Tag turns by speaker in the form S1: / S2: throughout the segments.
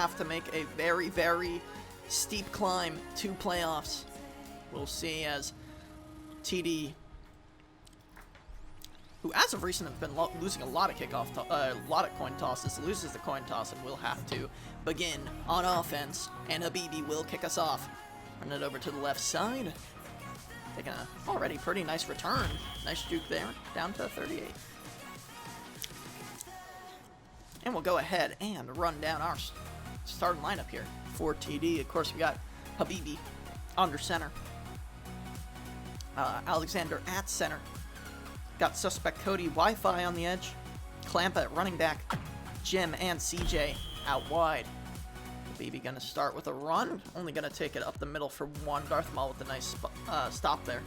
S1: have to make a very, very steep climb to playoffs. We'll see as TD, who as of recent have been losing a lot of coin tosses, loses the coin toss and will have to begin on offense, and Habibi will kick us off. Run it over to the left side. Taking a already pretty nice return. Nice juke there, down to 38. And we'll go ahead and run down our starting lineup here for TD. Of course, we got Habibi under center. Alexander at center. Got Suspect Cody Wi-Fi on the edge. Clamp at running back. Jim and CJ out wide. Habibi gonna start with a run. Only gonna take it up the middle for one. Darth Maul with a nice stop there.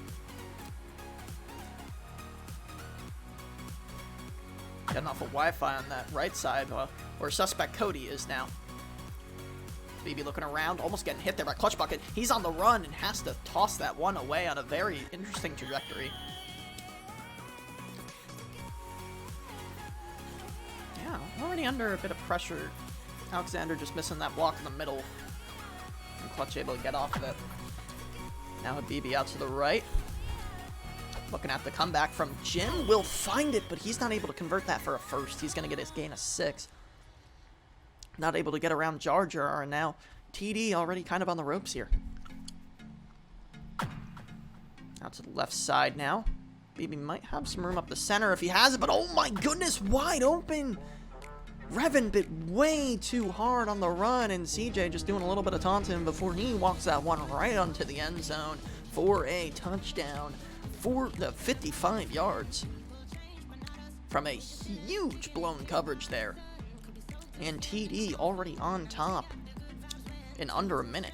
S1: Getting off of Wi-Fi on that right side, where Suspect Cody is now. Habibi looking around, almost getting hit there by Clutch Bucket. He's on the run and has to toss that one away on a very interesting trajectory. Yeah, already under a bit of pressure. Alexander just missing that block in the middle. And Clutch able to get off of it. Now Habibi out to the right. Looking at the comeback from Jim. Will find it, but he's not able to convert that for a first. He's going to get his gain of 6. Not able to get around Jar Jar, and now TD already kind of on the ropes here. Out to the left side now. Habibi might have some room up the center if he has it, but oh my goodness, wide open! Revan bit way too hard on the run, and CJ just doing a little bit of taunting before he walks that one right onto the end zone for a touchdown for the 55 yards. From a huge blown coverage there. And TD already on top in under a minute.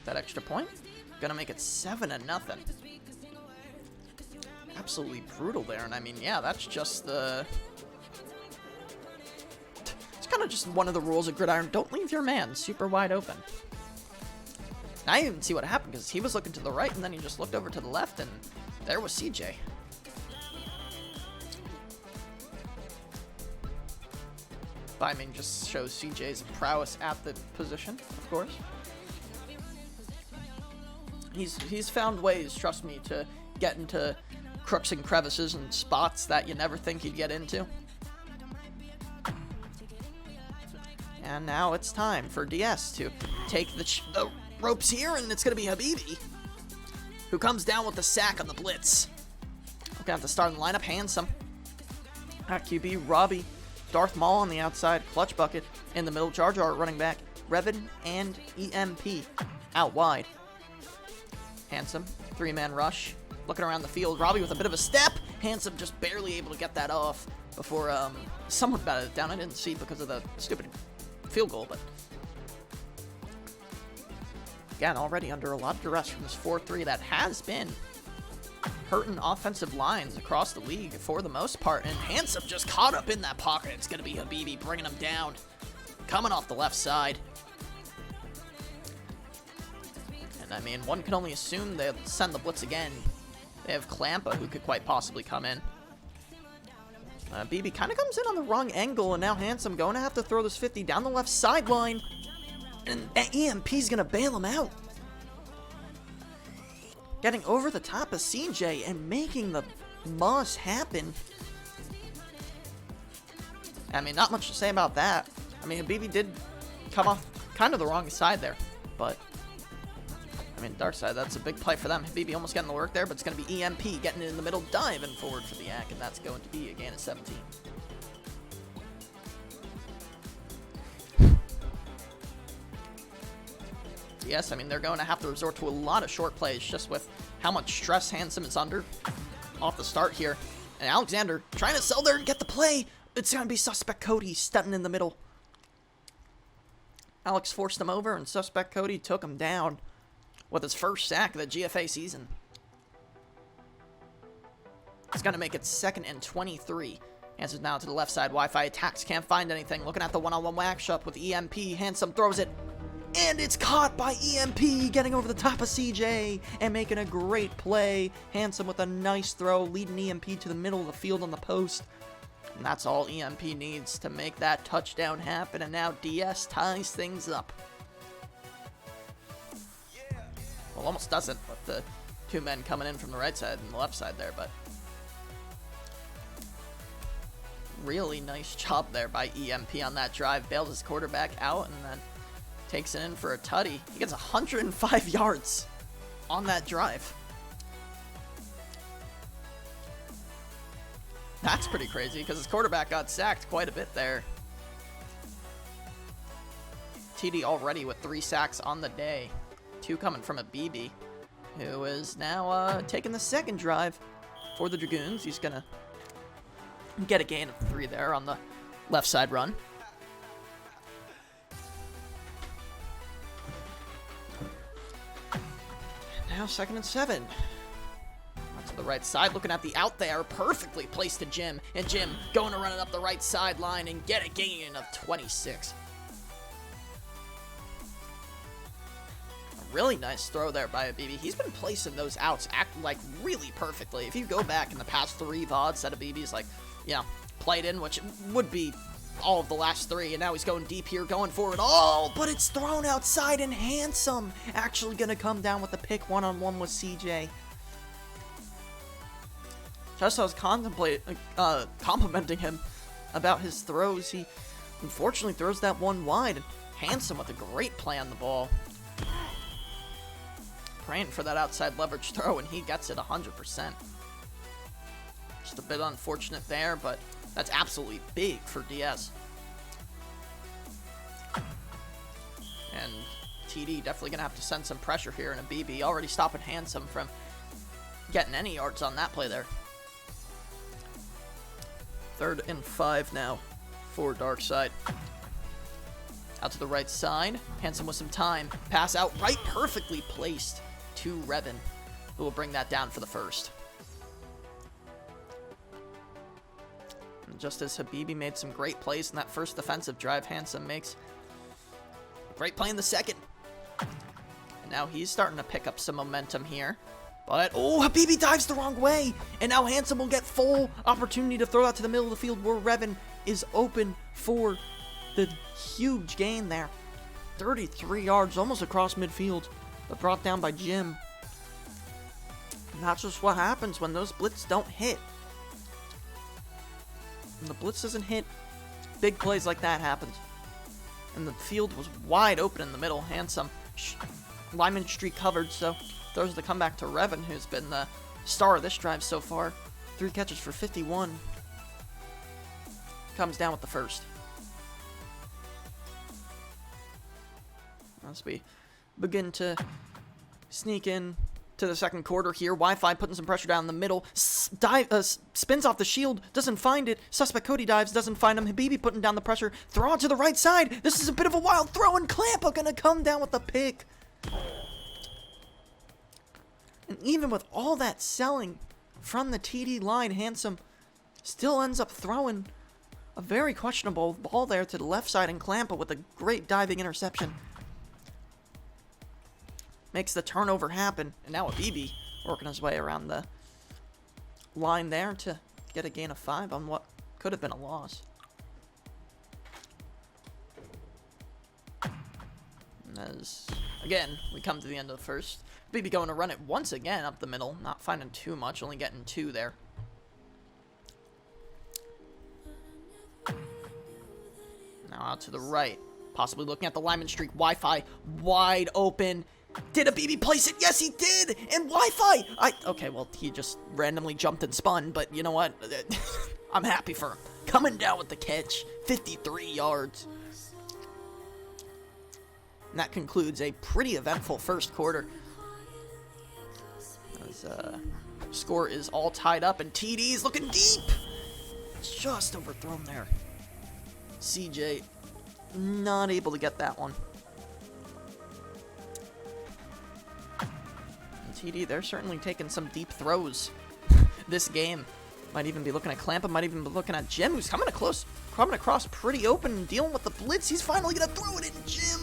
S1: That extra point gonna make it 7-0. Absolutely brutal there, and I mean, yeah, that's just the... It's kind of just one of the rules of Gridiron. Don't leave your man super wide open. I didn't even see what happened, because he was looking to the right, and then he just looked over to the left, and there was CJ. But I mean, just shows CJ's prowess at the position, of course. He's found ways, trust me, to get into crooks and crevices and spots that you never think you'd get into. And now it's time for DS to take the ropes here, and it's going to be Habibi, who comes down with the sack on the blitz. Looking at the starting lineup, Handsome. At QB, Robbie. Darth Maul on the outside, Clutch Bucket in the middle, Jar Jar running back, Revan and EMP out wide. Handsome, 3-man rush, looking around the field, Robbie with a bit of a step, Handsome just barely able to get that off before someone batted it down. I didn't see because of the stupid field goal, but again, already under a lot of duress from this 4-3 that has been hurting offensive lines across the league for the most part, and Handsome just caught up in that pocket. It's going to be Habibi bringing him down, coming off the left side. And I mean, one can only assume they'll send the blitz again. They have Clampa, who could quite possibly come in. BB kind of comes in on the wrong angle, and now Handsome going to have to throw this 50 down the left sideline, and EMP's going to bail him out. Getting over the top of CJ and making the moss happen. I mean, not much to say about that. I mean, Habibi did come off kind of the wrong side there, but I mean, DarkSide, that's a big play for them. Habibi almost getting the work there, but it's going to be EMP getting it in the middle, diving forward for the yak, and that's going to be a gain of 17. Yes, I mean, they're going to have to resort to a lot of short plays just with how much stress Handsome is under off the start here. And Alexander trying to sell there and get the play. It's going to be Suspect Cody stunting in the middle. Alex forced him over, and Suspect Cody took him down with his first sack of the GFA season. It's going to make it 2nd and 23. Answers now to the left side. Wi-Fi attacks, can't find anything. Looking at the one-on-one whack up with EMP. Handsome throws it. And it's caught by EMP, getting over the top of CJ and making a great play. Handsome with a nice throw, leading EMP to the middle of the field on the post. And that's all EMP needs to make that touchdown happen. And now DS ties things up. Well, almost doesn't, with the two men coming in from the right side and the left side there, but really nice job there by EMP on that drive. Bails his quarterback out and then takes it in for a tutty. He gets 105 yards on that drive. That's pretty crazy because his quarterback got sacked quite a bit there. TD already with 3 sacks on the day. 2 coming from a BB, who is now taking the second drive for the Dragoons. He's going to get a gain of 3 there on the left side run. And now 2nd and 7. To the right side, looking at the out there, perfectly placed to Jim, and Jim going to run it up the right sideline and get a gain of 26. A really nice throw there by Abibi. He's been placing those outs like really perfectly. If you go back in the past 3 VODs, that Abibi's like, played in, which would be all of the last 3, and now he's going deep here, going forward. Oh, but it's thrown outside, and Handsome actually going to come down with the pick one-on-one with CJ. Just as I was complimenting him about his throws, he unfortunately throws that one wide. And Handsome with a great play on the ball. Praying for that outside leverage throw, and he gets it 100%. Just a bit unfortunate there, but that's absolutely big for DS. And TD definitely going to have to send some pressure here in a BB, already stopping Handsome from getting any yards on that play there. 3rd and 5 now for DarkSide. Out to the right side. Handsome with some time. Pass out right, perfectly placed to Revan, who will bring that down for the first. And just as Habibi made some great plays in that first defensive drive, Handsome makes a great play in the second. And now he's starting to pick up some momentum here. But, oh, Habibi dives the wrong way. And now Handsome will get full opportunity to throw out to the middle of the field where Revan is open for the huge gain there. 33 yards, almost across midfield, but brought down by Jim. And that's just what happens when those blitz don't hit. When the blitz doesn't hit, big plays like that happen. And the field was wide open in the middle. Handsome. Lyman Street covered, so throws the comeback to Revan, who's been the star of this drive so far. 3 catches for 51. Comes down with the first. As we begin to sneak in to the second quarter here, Wi-Fi putting some pressure down the middle. Spins off the shield, doesn't find it. Suspect Cody dives, doesn't find him. Habibi putting down the pressure. Throw out to the right side. This is a bit of a wild throw, and Clampa gonna come down with the pick. And even with all that selling from the TD line, Handsome still ends up throwing a very questionable ball there to the left side, and Clampa with a great diving interception makes the turnover happen. And now Abibi working his way around the line there to get a gain of 5 on what could have been a loss. And as, again, we come to the end of the first, Abibi going to run it once again up the middle, not finding too much, only getting 2 there. Now out to the right, possibly looking at the Lyman Street. Wi-Fi wide open. Did Abibi place it? Yes, he did! And Wi-Fi! Okay, well, he just randomly jumped and spun, but you know what? I'm happy for him. Coming down with the catch. 53 yards. And that concludes a pretty eventful first quarter. As score is all tied up, and TD's looking deep! It's just overthrown there. CJ not able to get that one. TD, they're certainly taking some deep throws this game. Might even be looking at Clampa, might even be looking at Jim, who's coming across pretty open and dealing with the blitz. He's finally going to throw it in, Jim!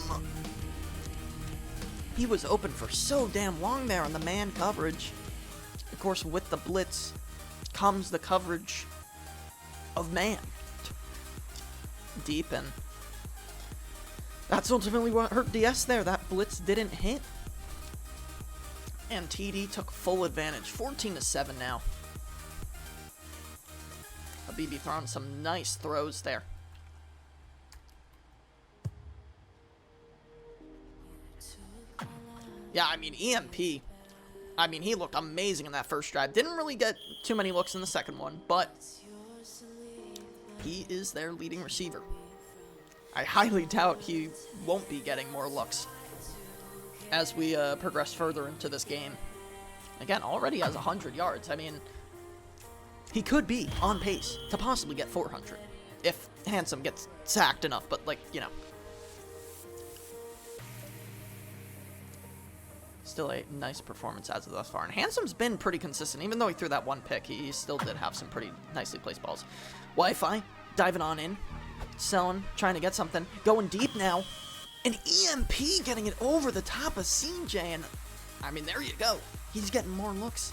S1: He was open for so damn long there on the man coverage. Of course, with the blitz comes the coverage of man. Deep, and that's ultimately what hurt DS there. That blitz didn't hit. And TD took full advantage. 14-7 now. BB throwing some nice throws there. Yeah, I mean, EMP, I mean, he looked amazing in that first drive. Didn't really get too many looks in the second one, but he is their leading receiver. I highly doubt he won't be getting more looks as we progress further into this game. Again, already has 100 yards. I mean, he could be on pace to possibly get 400 if Handsome gets sacked enough, but, like, you know. Still a nice performance as of thus far. And Handsome's been pretty consistent. Even though he threw that one pick, he still did have some pretty nicely placed balls. Wi-Fi, diving on in. Selling, trying to get something. Going deep now. An EMP getting it over the top of CJ. And, I mean, there you go. He's getting more looks.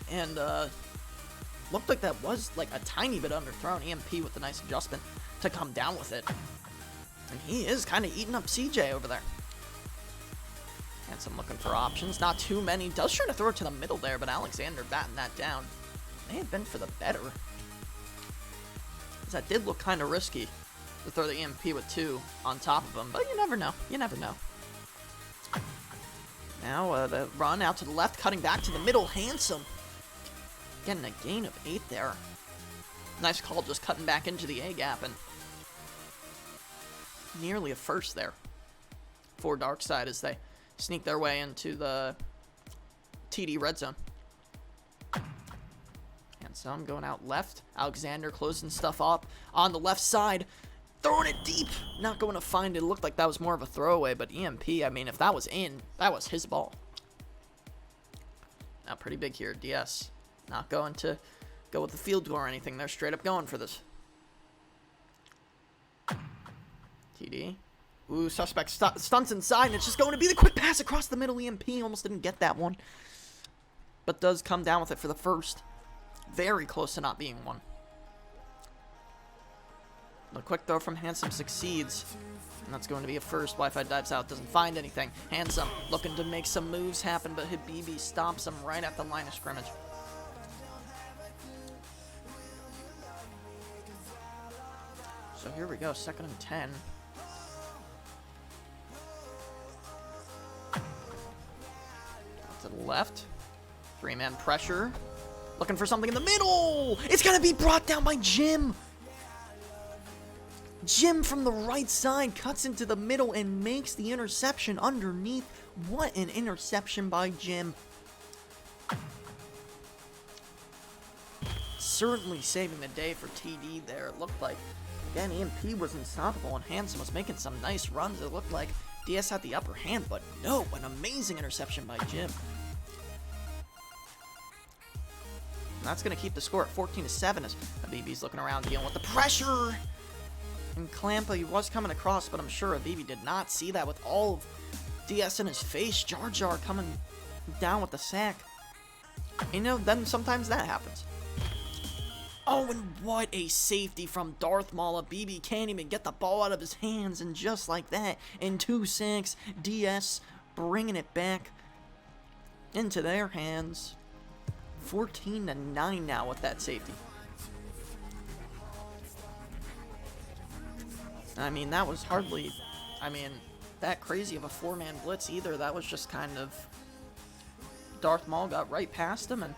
S1: And, looked like that was, like, a tiny bit underthrown. EMP with a nice adjustment to come down with it. And he is kind of eating up CJ over there. Handsome looking for options. Not too many. Does try to throw it to the middle there, but Alexander batting that down. May have been for the better. Because that did look kind of risky to throw the EMP with 2 on top of him. But you never know. You never know. Now the run out to the left, cutting back to the middle. Handsome getting a gain of 8 there. Nice call, just cutting back into the A-gap. And nearly a first there for DarkSide as they sneak their way into the TD red zone. And some going out left. Alexander closing stuff up on the left side. Throwing it deep. Not going to find it. It looked like that was more of a throwaway, but EMP, I mean, if that was in, that was his ball. Now, pretty big here. DS not going to go with the field goal or anything. They're straight up going for this. TD. Ooh, suspect stunts inside, and it's just going to be the quick pass across the middle. EMP almost didn't get that one, but does come down with it for the first. Very close to not being one. The quick throw from Handsome succeeds, and that's going to be a first. Wi-Fi dives out, doesn't find anything. Handsome looking to make some moves happen, but Habibi stops him right at the line of scrimmage. So here we go, 2nd and 10. To the left. 3-man pressure. Looking for something in the middle. It's going to be brought down by Jim. Jim from the right side cuts into the middle and makes the interception underneath. What an interception by Jim. Certainly saving the day for TD there. It looked like, again, EMP was unstoppable and Handsome was making some nice runs. It looked like DS had the upper hand, but no, an amazing interception by Jim. And that's going to keep the score at 14-7 as Habibi's looking around dealing with the pressure. And Clampa, he was coming across, but I'm sure Habibi did not see that with all of DS in his face. Jar Jar coming down with the sack. You know, then sometimes that happens. Oh, and what a safety from Darth Maul. Habibi can't even get the ball out of his hands, and just like that, in 2 sacks, DS bringing it back into their hands. 14-9 now with that safety. I mean, that was hardly, that crazy of a 4-man blitz either. That was just kind of, Darth Maul got right past him and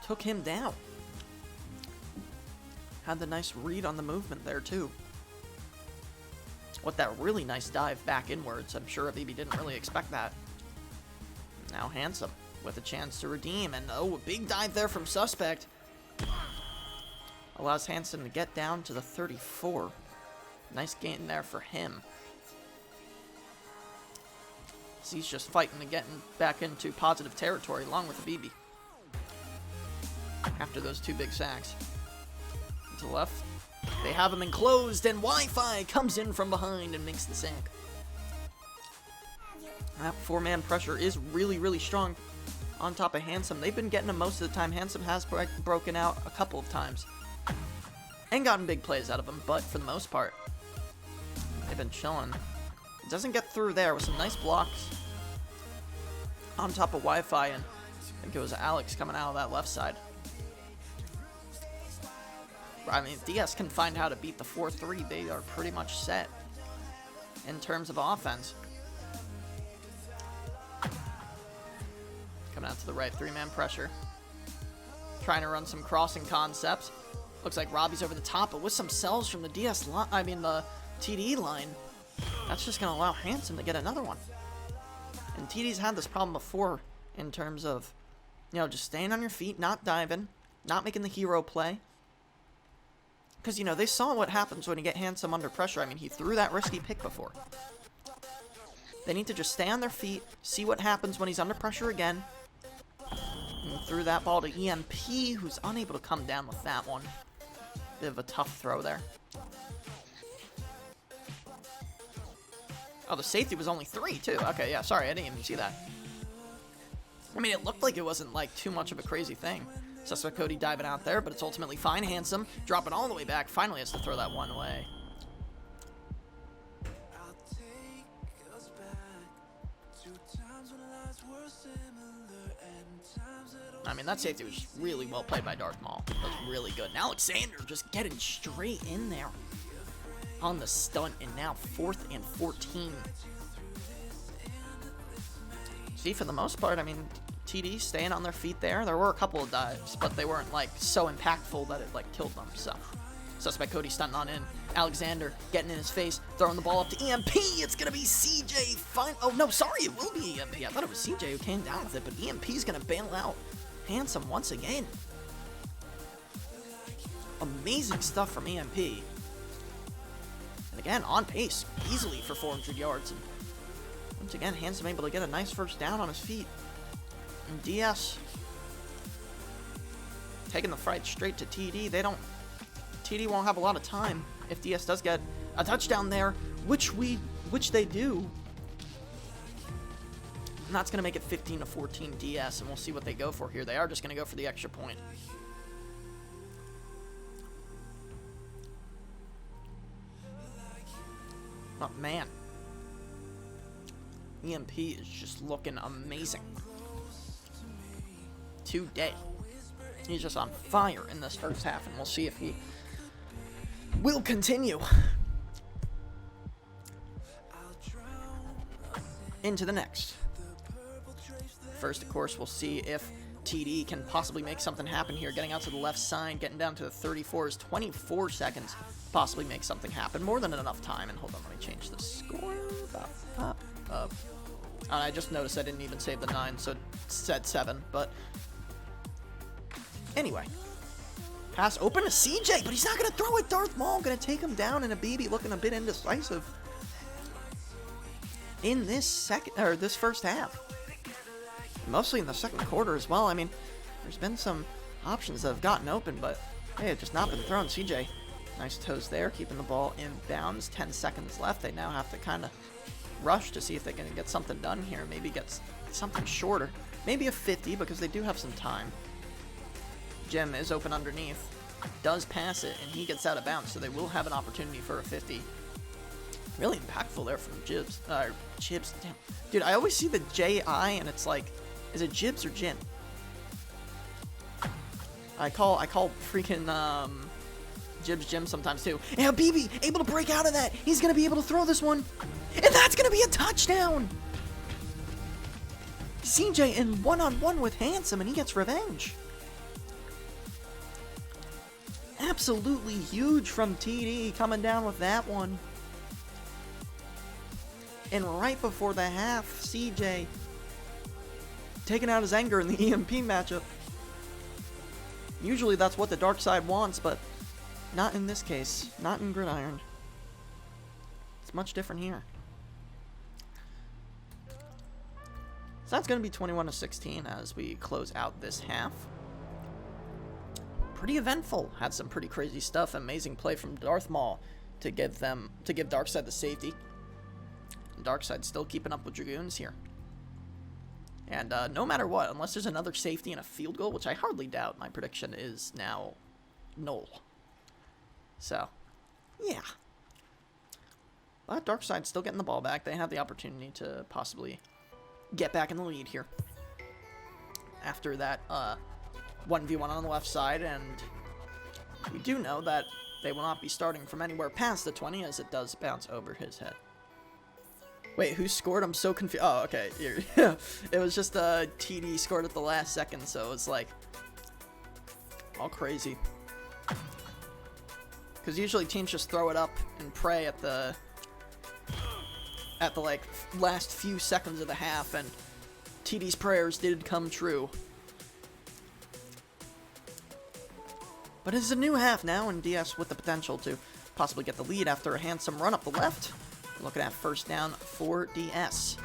S1: took him down. Had the nice read on the movement there, too. With that really nice dive back inwards. I'm sure Habibi didn't really expect that. Now Handsome with a chance to redeem. And, oh, a big dive there from Suspect. Allows Handsome to get down to the 34. Nice gain there for him. So he's just fighting to get back into positive territory along with Habibi. After those 2 big sacks. To the left. They have him enclosed, and Wi-Fi comes in from behind and makes the sack. That 4-man pressure is really, really strong on top of Handsome. They've been getting him most of the time. Handsome has broken out a couple of times and gotten big plays out of him, but for the most part, they've been chilling. Doesn't get through there with some nice blocks on top of Wi-Fi, and I think it was Alex coming out of that left side. I mean, if DS can find how to beat the 4-3, they are pretty much set in terms of offense. Coming out to the right, 3-man pressure. Trying to run some crossing concepts. Looks like Robbie's over the top, but with some sells from the DS line, I mean the TD line, that's just going to allow Handsome to get another one. And TD's had this problem before in terms of, you know, just staying on your feet, not diving, not making the hero play. Because, you know, they saw what happens when you get Handsome under pressure. I mean, he threw that risky pick before. They need to just stay on their feet, see what happens when he's under pressure again. And threw that ball to EMP, who's unable to come down with that one. Bit of a tough throw there. Oh, the safety was only 3, too. Okay, yeah, sorry, I didn't even see that. I mean, it looked like it wasn't, like, too much of a crazy thing. Suspect Cody diving out there, but it's ultimately fine. Handsome dropping all the way back. Finally has to throw that one way. I mean, that safety was really well played by Darth Maul. That was really good. And Alexander just getting straight in there on the stunt, and now 4th and 14. See, for the most part, I mean, TD staying on their feet there. There were a couple of dives, but they weren't, like, so impactful that it, like, killed them, so. Suspect Cody stunting on in. Alexander getting in his face, throwing the ball up to EMP. It's going to be CJ. Oh, no, sorry, it will be EMP. I thought it was CJ who came down with it, but EMP's going to bail out Handsome once again. Amazing stuff from EMP. And again, on pace, easily for 400 yards. And once again, Handsome able to get a nice first down on his feet. And DS taking the fight straight to TD. TD won't have a lot of time if DS does get a touchdown there, which they do. And that's going to make it 15-14 DS, and we'll see what they go for here. They are just going to go for the extra point. Oh, man. EMP is just looking amazing. Today. He's just on fire in this first half, and we'll see if he will continue into the next. First, of course, we'll see if TD can possibly make something happen here. Getting out to the left side, getting down to the 34 is 24 seconds. Possibly make something happen. More than enough time. And hold on, let me change the score. I just noticed I didn't even save the 9, so it said 7. But anyway. Pass open to CJ, but he's not going to throw it. Darth Maul going to take him down, and a BB looking a bit indecisive in this first half. Mostly in the second quarter as well. I mean, there's been some options that have gotten open, but hey, it's just not been thrown. CJ, nice toes there, keeping the ball in bounds. 10 seconds left. They now have to kind of rush to see if they can get something done here. Maybe get something shorter. Maybe a 50, because they do have some time. Jim is open underneath. Does pass it, and he gets out of bounds, so they will have an opportunity for a 50. Really impactful there from Jibs. Jibs, damn. Dude, I always see the J-I, and it's like, is it Jibs or Jin? I call freaking, Jibs Jim sometimes too. And BB able to break out of that. He's going to be able to throw this one. And that's going to be a touchdown. CJ in one-on-one with Handsome, and he gets revenge. Absolutely huge from TD coming down with that one. And right before the half, CJ taking out his anger in the EMP matchup. Usually that's what the DarkSide wants, but not in this case. Not in Gridiron. It's much different here. So that's going to be 21-16 as we close out this half. Pretty eventful. Had some pretty crazy stuff. Amazing play from Darth Maul to give DarkSide the safety. And DarkSide still keeping up with Dragoons here. And no matter what, unless there's another safety and a field goal, which I hardly doubt, my prediction is now null. So, yeah. But DarkSide's still getting the ball back. They have the opportunity to possibly get back in the lead here. After that 1v1 on the left side, and we do know that they will not be starting from anywhere past the 20, as it does bounce over his head. Wait, who scored? I'm so confused. Oh, okay. It was just TD scored at the last second, so it's like all crazy. Because usually teams just throw it up and pray at the like last few seconds of the half, and TD's prayers did come true. But it's a new half now, and DS with the potential to possibly get the lead after a handsome run up the left. Looking at first down for DS.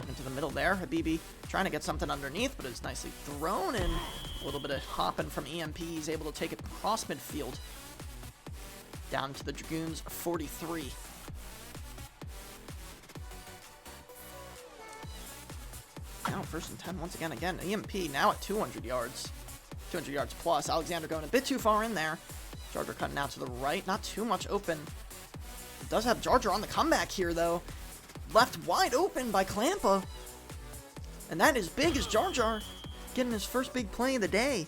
S1: Into the middle there. Habibi trying to get something underneath, but it's nicely thrown, and a little bit of hopping from EMP. He's able to take it across midfield. Down to the Dragoons 43. Now first and 10 once again. EMP now at 200 yards. 200 yards plus. Alexander going a bit too far in there. Jar Jar cutting out to the right. Not too much open. Does have Jar Jar on the comeback here, though. Left wide open by Klampa. And that is big as Jar Jar getting his first big play of the day.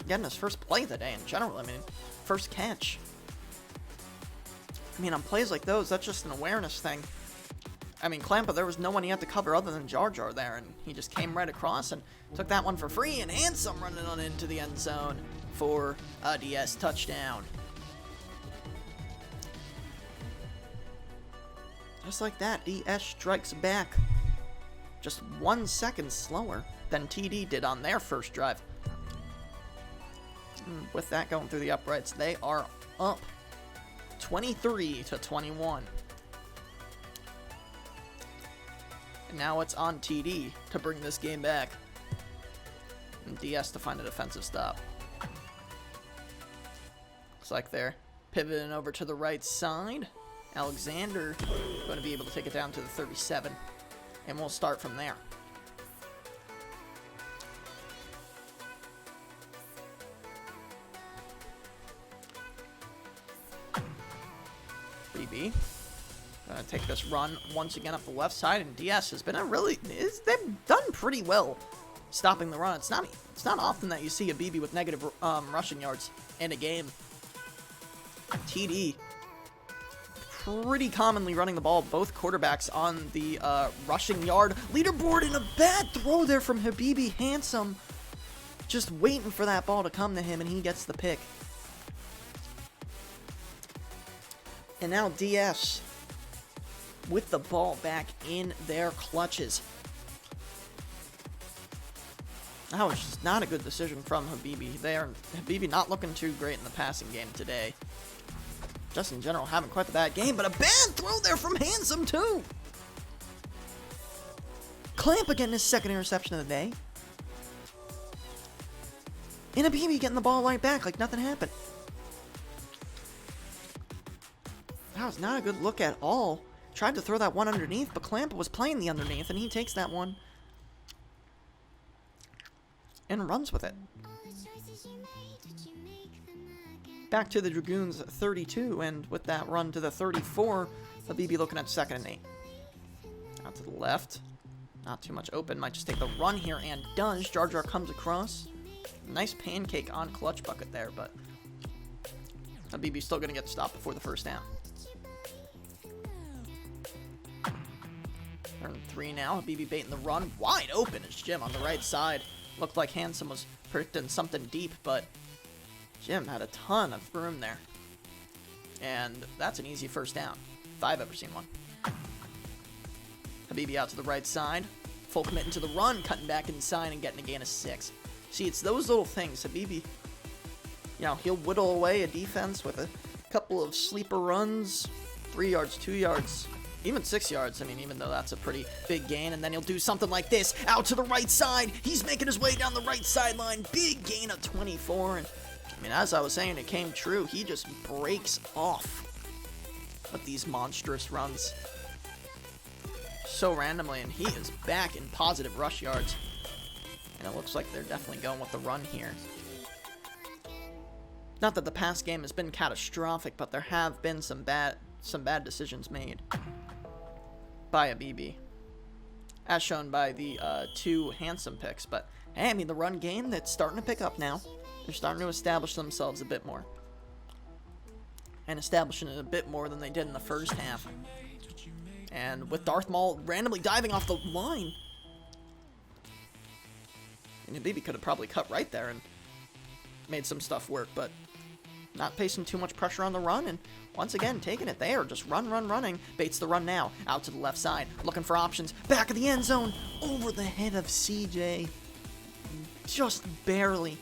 S1: Getting his first play of the day in general. I mean, first catch. I mean, on plays like those, that's just an awareness thing. I mean, Klampa, there was no one he had to cover other than Jar Jar there, and he just came right across and took that one for free, and handsome running on into the end zone for a DS touchdown. Just like that, DS strikes back. Just 1 second slower than TD did on their first drive. And with that going through the uprights, they are up 23-21. And now it's on TD to bring this game back. And DS to find a defensive stop. Looks like they're pivoting over to the right side. Alexander going to be able to take it down to the 37. And we'll start from there. BB. Gonna take this run once again up the left side, and DS has been they've done pretty well stopping the run. It's not often that you see a BB with negative rushing yards in a game. TD pretty commonly running the ball, both quarterbacks on the rushing yard leaderboard, and a bad throw there from Habibi. Handsome just waiting for that ball to come to him, and he gets the pick. And now DS with the ball back in their clutches. That was just not a good decision from Habibi. Habibi not looking too great in the passing game today. Just in general, having quite the bad game, but a bad throw there from Handsome, too. Klampa getting his second interception of the day. And Habibi getting the ball right back like nothing happened. That was not a good look at all. Tried to throw that one underneath, but Klampa was playing the underneath, and he takes that one and runs with it. Back to the Dragoons 32, and with that run to the 34, Habibi looking at 2nd and 8. Out to the left. Not too much open. Might just take the run here, and does. Jar Jar comes across. Nice pancake on clutch bucket there, but Habibi's still going to get stopped before the first down. 3rd and 3 now. Habibi baiting the run. Wide open is Jim on the right side. Looked like Handsome was predicting something deep, but Jim had a ton of room there. And that's an easy first down, if I've ever seen one. Habibi out to the right side. Full commit into the run, cutting back inside and getting a gain of 6. See, it's those little things. Habibi, he'll whittle away a defense with a couple of sleeper runs, 3 yards, 2 yards, even 6 yards. I mean, even though that's a pretty big gain. And then he'll do something like this, out to the right side. He's making his way down the right sideline. Big gain of 24. And I mean, as I was saying, it came true. He just breaks off with these monstrous runs. so randomly, and he is back in positive rush yards. And it looks like they're definitely going with the run here. Not that the past game has been catastrophic, but there have been some bad decisions made by a BB, as shown by the 2 handsome picks. But hey, I mean, the run game, that's starting to pick up now. They're starting to establish themselves a bit more, and establishing it a bit more than they did in the first half. And with Darth Maul randomly diving off the line, and BB could have probably cut right there and made some stuff work, but not placing too much pressure on the run, and once again taking it there. Just running. Baits the run now. Out to the left side. Looking for options. Back of the end zone. Over the head of CJ. Just barely.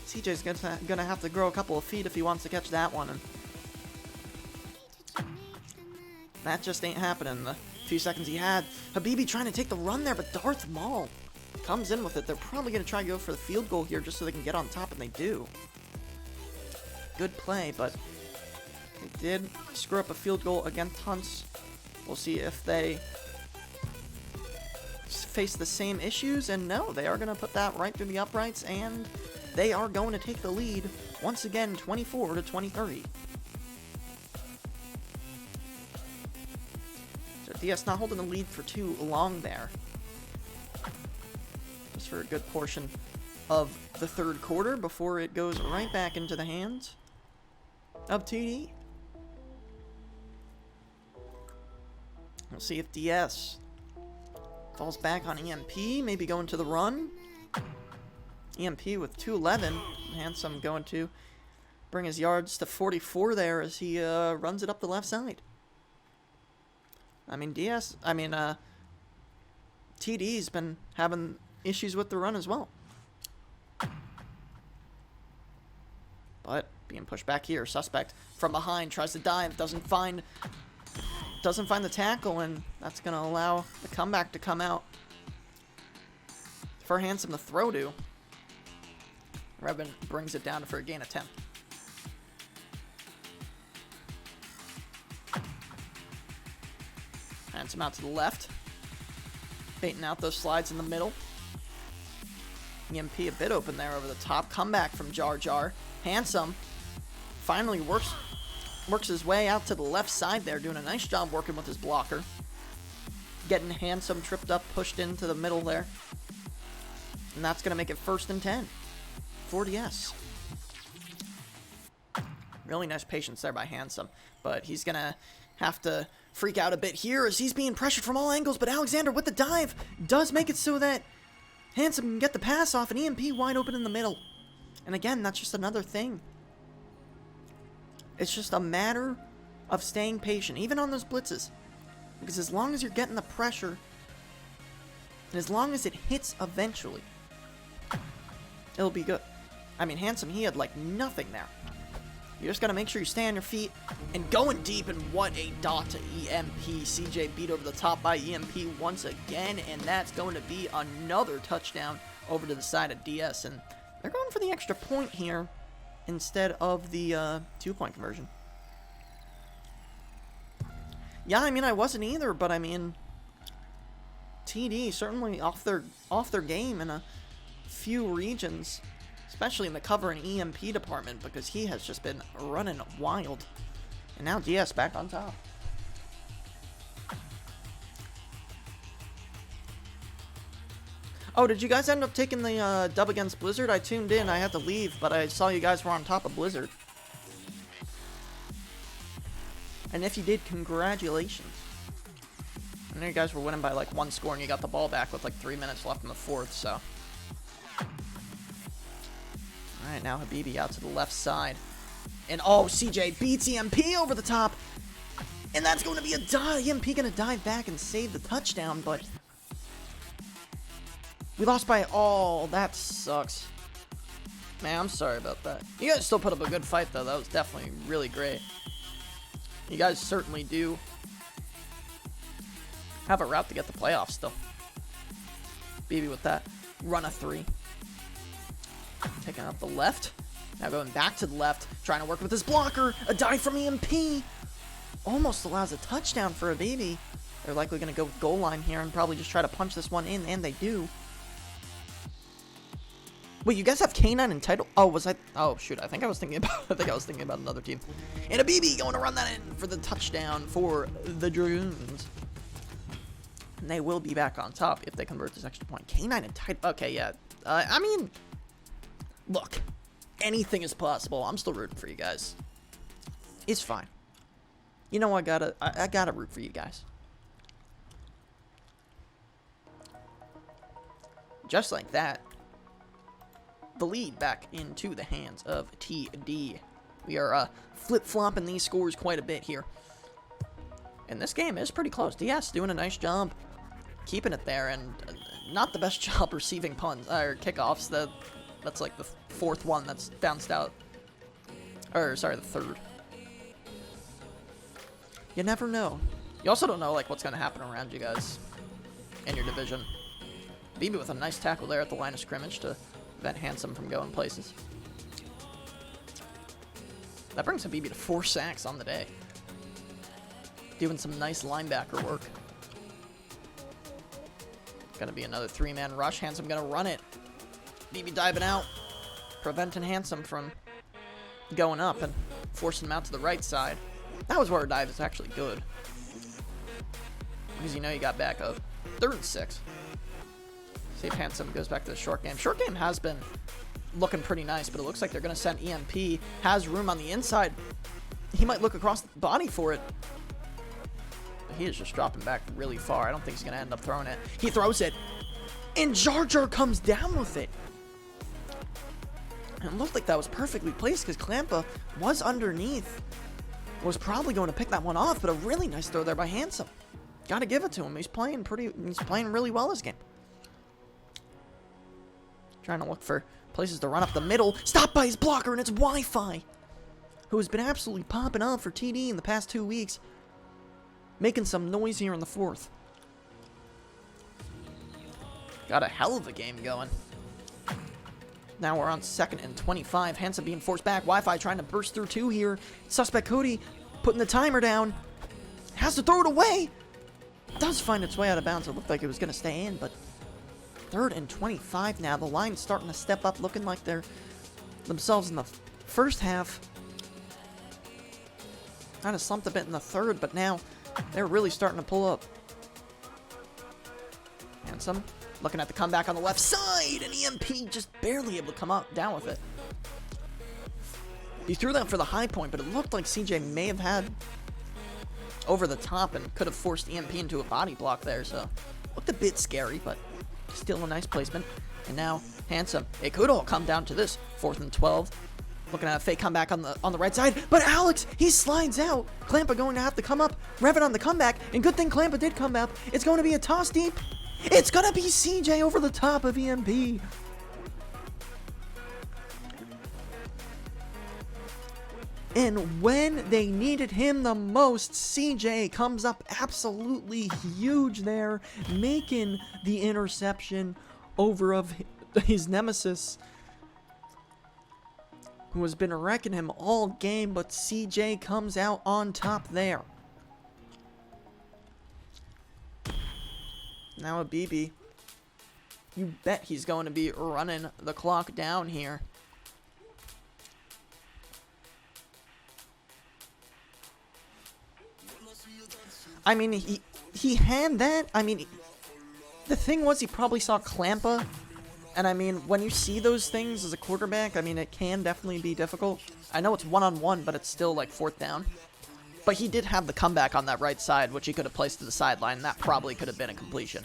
S1: CJ's gonna have to grow a couple of feet if he wants to catch that one. And that just ain't happening. The few seconds he had. Habibi trying to take the run there, but Darth Maul comes in with it. They're probably going to try to go for the field goal here just so they can get on top, and they do. Good play, but they did screw up a field goal against Hunts. We'll see if they face the same issues, and no, they are going to put that right through the uprights, and they are going to take the lead once again, 24-23. So DS not holding the lead for too long there. Just for a good portion of the third quarter before it goes right back into the hands of TD. We'll see if DS falls back on EMP, maybe going to the run. EMP with 211. Handsome going to bring his yards to 44 there as he runs it up the left side. I mean, TD's been having issues with the run as well. But being pushed back here, suspect from behind tries to dive, doesn't find the tackle, and that's going to allow the comeback to come out for Handsome to throw to. Revin brings it down for a gain of 10. Handsome out to the left, baiting out those slides in the middle. EMP a bit open there over the top. Comeback from Jar Jar. Handsome finally works his way out to the left side there, doing a nice job working with his blocker. Getting Handsome tripped up, pushed into the middle there. And that's going to make it 1st and 10 for DS. Really nice patience there by Handsome, but he's going to have to freak out a bit here as he's being pressured from all angles, but Alexander with the dive does make it so that Handsome can get the pass off, and EMP wide open in the middle. And again, that's just another thing. It's just a matter of staying patient, even on those blitzes. Because as long as you're getting the pressure, and as long as it hits eventually, it'll be good. I mean, Handsome, he had like nothing there. You just gotta make sure you stay on your feet and going deep, and what a dot to EMP. CJ beat over the top by EMP once again, and that's going to be another touchdown over to the side of DS, and they're going for the extra point here instead of the 2-point conversion. Yeah, I mean, I wasn't either, but I mean, TD certainly off their game in a few regions, especially in the cover and EMP department, because he has just been running wild. And now DS back on top. Oh, did you guys end up taking the dub against Blizzard? I tuned in. I had to leave, but I saw you guys were on top of Blizzard. And if you did, congratulations. I know you guys were winning by like 1 score, and you got the ball back with like 3 minutes left in the 4th, so. Alright, now Habibi out to the left side. And oh, CJ beats EMP over the top. And that's going to be a dive. EMP going to dive back and save the touchdown, but we lost by all. That sucks. Man, I'm sorry about that. You guys still put up a good fight, though. That was definitely really great. You guys certainly do have a route to get the playoffs still. BB with that run of 3. Taking up the left. Now going back to the left. Trying to work with his blocker. A dive from EMP. Almost allows a touchdown for a BB. They're likely going to go with goal line here and probably just try to punch this one in, and they do. Wait, you guys have K9 entitled? Oh, was I? Oh, shoot. I think I was thinking about another team. And a BB going to run that in for the touchdown for the Dragoons. And they will be back on top if they convert this extra point. K9 entitled. Okay, yeah. I mean, look, anything is possible. I'm still rooting for you guys. It's fine. You know, I gotta root for you guys. Just like that, the lead back into the hands of TD. We are flip-flopping these scores quite a bit here. And this game is pretty close. DS doing a nice job keeping it there, and not the best job receiving punts or kickoffs. That's like the fourth one that's bounced out. Or, sorry, the third. You never know. You also don't know, like, what's going to happen around you guys in your division. BB with a nice tackle there at the line of scrimmage to prevent Handsome from going places. That brings BB to 4 sacks on the day. Doing some nice linebacker work. Gonna be another 3-man rush. Handsome gonna run it. BB diving out, preventing Handsome from going up and forcing him out to the right side. That was where our dive is actually good. Because you know you got back up. 3rd and 6. See if Handsome goes back to the short game. Short game has been looking pretty nice, but it looks like they're going to send EMP. Has room on the inside. He might look across the body for it. But he is just dropping back really far. I don't think he's going to end up throwing it. He throws it. And Jar Jar comes down with it. And it looked like that was perfectly placed because Klampa was underneath. Was probably going to pick that one off, but a really nice throw there by Handsome. Got to give it to him. He's playing really well this game. Trying to look for places to run up the middle. Stopped by his blocker, and it's Wi-Fi, who has been absolutely popping up for TD in the past 2 weeks. Making some noise here in the 4th. Got a hell of a game going. Now we're on 2nd and 25. Handsome being forced back. Wi-Fi trying to burst through 2 here. Suspect Cody putting the timer down. Has to throw it away. Does find its way out of bounds. It looked like it was going to stay in, but 3rd and 25 now. The line's starting to step up, looking like they're themselves in the first half. Kind of slumped a bit in the 3rd, but now they're really starting to pull up. Handsome looking at the comeback on the left side, and EMP just barely able to come up down with it. He threw that for the high point, but it looked like CJ may have had over the top and could have forced EMP into a body block there, so looked a bit scary, but still a nice placement. And now Handsome. It could all come down to this 4th and 12. Looking at a fake comeback on the right side, but Alex, he slides out. Klampa going to have to come up, rev it on the comeback, and good thing Klampa did come up. It's going to be a toss deep. It's going to be CJ over the top of EMP. And when they needed him the most, CJ comes up absolutely huge there, making the interception over of his nemesis, who has been wrecking him all game, but CJ comes out on top there. Now a BB. You bet he's going to be running the clock down here. I mean, he had that. I mean, the thing was he probably saw Klampa. And I mean, when you see those things as a quarterback, I mean, it can definitely be difficult. I know it's one-on-one, but it's still like 4th down. But he did have the comeback on that right side, which he could have placed to the sideline. That probably could have been a completion.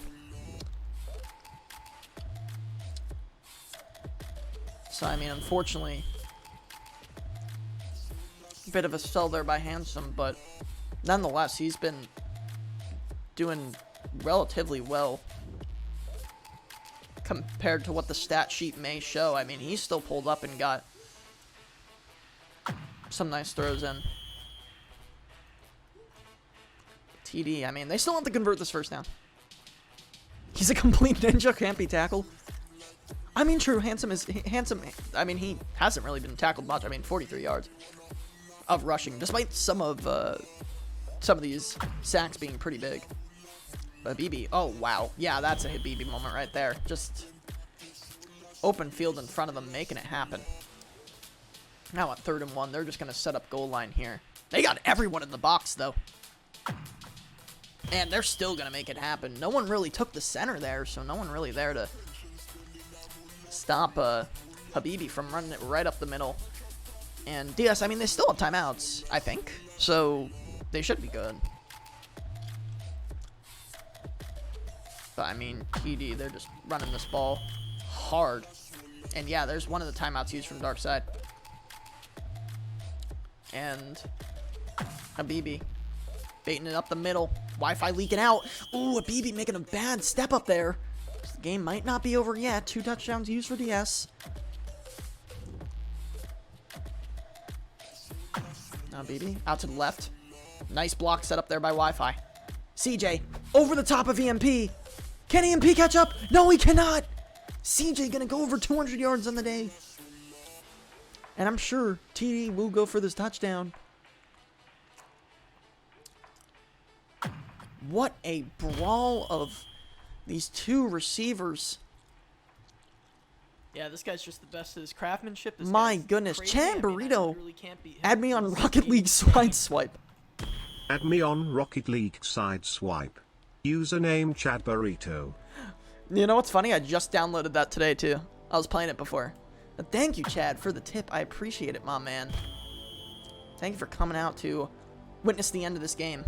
S1: So, I mean, unfortunately, a bit of a sell there by Handsome, but nonetheless, he's been doing relatively well compared to what the stat sheet may show. I mean, he's still pulled up and got some nice throws in. TD, I mean, they still have to convert this 1st down. He's a complete ninja, can't be tackled. I mean, true, Handsome, I mean, he hasn't really been tackled much. I mean, 43 yards of rushing, despite some of these sacks being pretty big. Habibi. Oh, wow. Yeah, that's a Habibi moment right there. Just open field in front of them, making it happen. Now at 3rd and 1, they're just going to set up goal line here. They got everyone in the box, though. And they're still going to make it happen. No one really took the center there, so no one really there to stop Habibi from running it right up the middle. And DS, I mean, they still have timeouts, I think. So they should be good. But, I mean, TD, they're just running this ball hard. And, yeah, there's one of the timeouts used from DarkSide. And Habibi baiting it up the middle. Wi-Fi leaking out. Ooh, Habibi making a bad step up there. The game might not be over yet. 2 touchdowns used for DS. Now Habibi out to the left. Nice block set up there by Wi-Fi. CJ over the top of EMP. Can EMP catch up? No, he cannot. CJ gonna go over 200 yards on the day. And I'm sure TD will go for this touchdown. What a brawl of these 2 receivers.
S2: Yeah, this guy's just the best at his craftsmanship. This
S1: My goodness. Chan Burrito,
S2: really
S1: add me on Rocket League side swipe.
S3: Add me on Rocket League side swipe. Username Chad Burrito.
S1: You know what's funny? I just downloaded that today, too. I was playing it before. But thank you, Chad, for the tip. I appreciate it, my man. Thank you for coming out to witness the end of this game.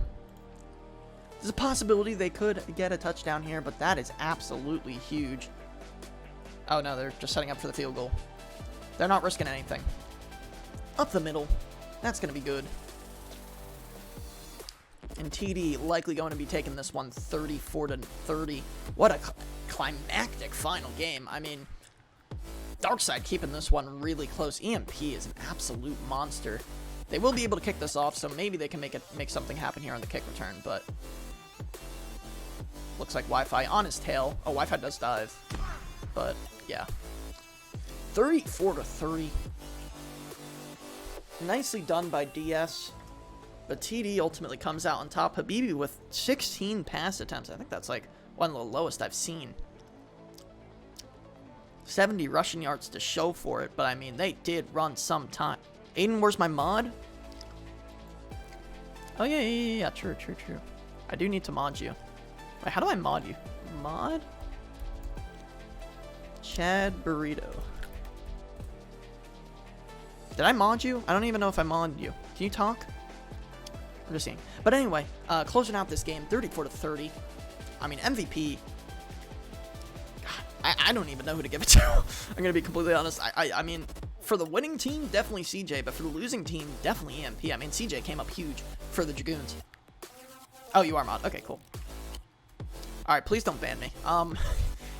S1: There's a possibility they could get a touchdown here, but that is absolutely huge. Oh, no, they're just setting up for the field goal. They're not risking anything. Up the middle. That's going to be good. And TD likely going to be taking this one 34-30. What a climactic final game. I mean, DarkSide keeping this one really close. EMP is an absolute monster. They will be able to kick this off, so maybe they can make something happen here on the kick return, but looks like Wi-Fi on his tail. Oh, Wi-Fi does dive. But, yeah. 34-30. Nicely done by DS. But TD ultimately comes out on top. Habibi with 16 pass attempts. I think that's like one of the lowest I've seen. 70 rushing yards to show for it, but I mean, they did run some time. Aiden, where's my mod? Oh, yeah, true. I do need to mod you. Wait, how do I mod you? Mod? Chad Burrito. Did I mod you? I don't even know if I modded you. Can you talk? I'm just seeing. But anyway, closing out this game, 34-30. I mean, MVP. I don't even know who to give it to. I'm going to be completely honest. I mean, for the winning team, definitely CJ. But for the losing team, definitely EMP. I mean, CJ came up huge for the Dragoons. Oh, you are mod. Okay, cool. Alright, please don't ban me.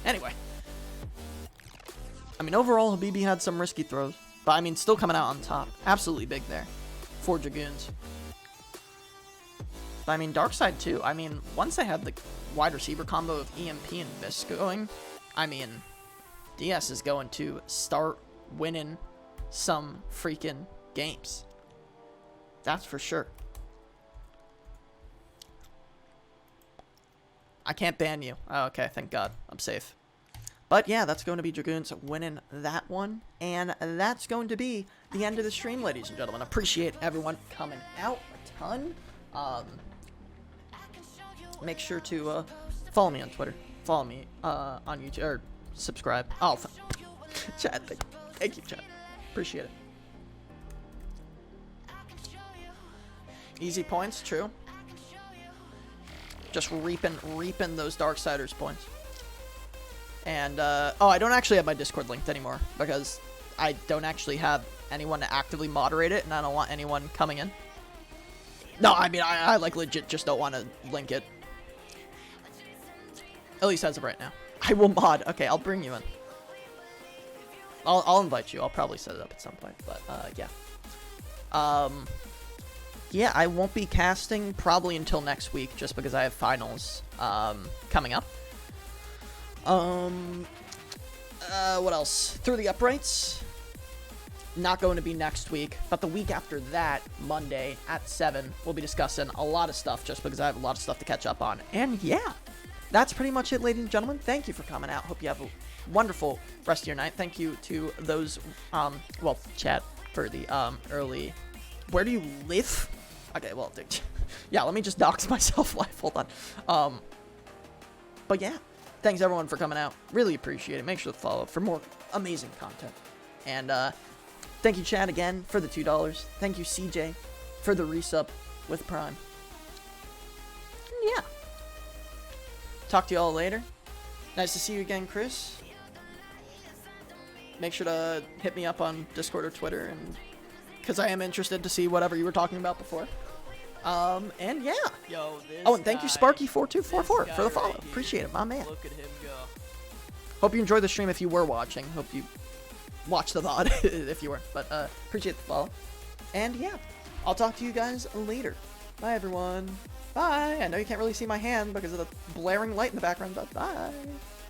S1: Anyway. I mean, overall, Habibi had some risky throws. But, I mean, still coming out on top. Absolutely big there for Dragoons. But, I mean, DarkSide, too. I mean, once they had the wide receiver combo of EMP and Vis going, I mean, DS is going to start winning some freaking games. That's for sure. I can't ban you. Oh, okay, thank God. I'm safe. But yeah, that's going to be Dragoons winning that one. And that's going to be the end of the stream, ladies and gentlemen. Appreciate everyone coming out a ton. Make sure to follow me on Twitter. Follow me on YouTube. Or subscribe. Oh, Chad, thank you, Chad. Appreciate it. Easy points, true. Just reaping those Darksiders points. And, oh, I don't actually have my Discord linked anymore because I don't actually have anyone to actively moderate it, and I don't want anyone coming in. No, I mean, I like legit just don't want to link it. At least as of right now. I will mod. Okay, I'll bring you in. I'll invite you. I'll probably set it up at some point, but, yeah. Yeah, I won't be casting probably until next week, just because I have finals, coming up. What else? Through the Uprights. Not going to be next week, but the week after that, Monday at 7, we'll be discussing a lot of stuff, just because I have a lot of stuff to catch up on. And yeah, that's pretty much it, ladies and gentlemen. Thank you for coming out. Hope you have a wonderful rest of your night. Thank you to those, well, chat for the early. Where do you live? Okay, well, yeah, let me just dox myself live. Hold on. But yeah, thanks everyone for coming out. Really appreciate it. Make sure to follow for more amazing content. And thank you, Chad, again for the $2. Thank you, CJ, for the resub with Prime. Yeah. Talk to you all later. Nice to see you again, Chris. Make sure to hit me up on Discord or Twitter, and because I am interested to see whatever you were talking about before. And yeah.
S2: Yo, this
S1: Oh, and thank you,
S2: guy-
S1: Sparky4244 for
S2: this
S1: the
S2: guy
S1: follow.
S2: right here.
S1: Appreciate it, my man.
S2: Look at him go.
S1: Hope you enjoyed the stream if you were watching. Hope you watched the VOD if you were. But appreciate the follow. And yeah, I'll talk to you guys later. Bye, everyone. Bye. I know you can't really see my hand because of the blaring light in the background, but bye.